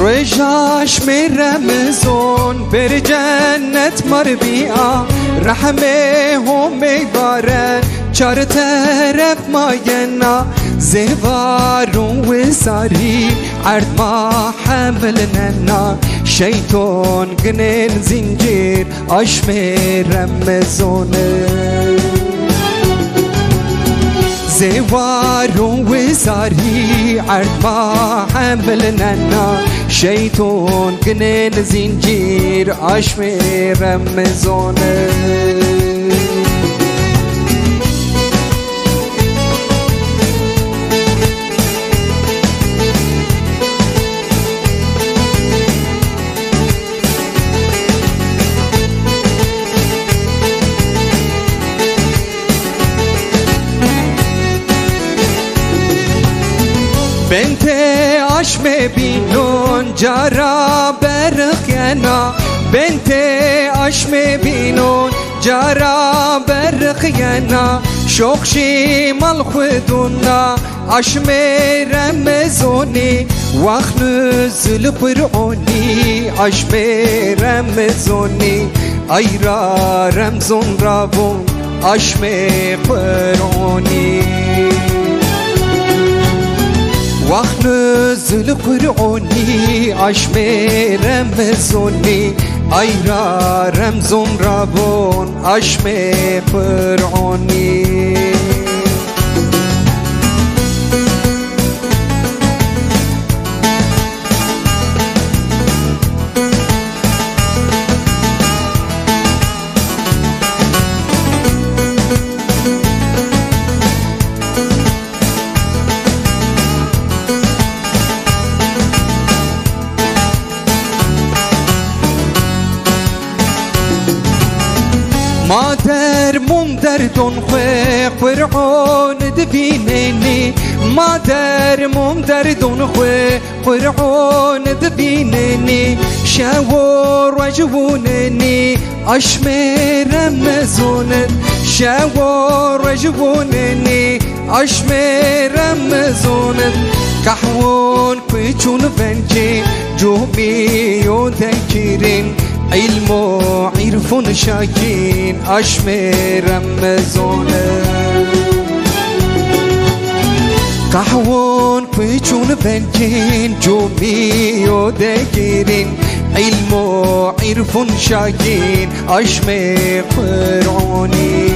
رجاش من رمزون بر جنت مربيعة رحمهم مبارك چار طرف ماينا زوار وساري عرض ما حملنا شيطان جنين زنجير أشمي رمزون زوار وساري عرض ما حملنا شيطان جنين زنجير أشمي رمزون بنت عشم بینون جارا برقینا بنت عشم بینون جارا برقینا شوخشی مال خودونا عشم رمزونی وقت نزل پرعونی عشم رمزونی ایرا رمزون رابون عشم پرعونی وقت نزل قرآني عشم رمزوني ايرا رمزون رابون عشم قرآني مادر ممدردون خواه قرآن دبیننی مادر ممدردون خواه قرآن دبیننی شاور وجبوننی عشم رمزونت شاور وجبوننی عشم رمزونت كحوون كويتشون فنجي جومي وذكرين علمو عرفون شاكين أشمي رمزون كحوون كويتشون فنجين جومي وذكرين علمو عرفون شاكين أشمي قرعوني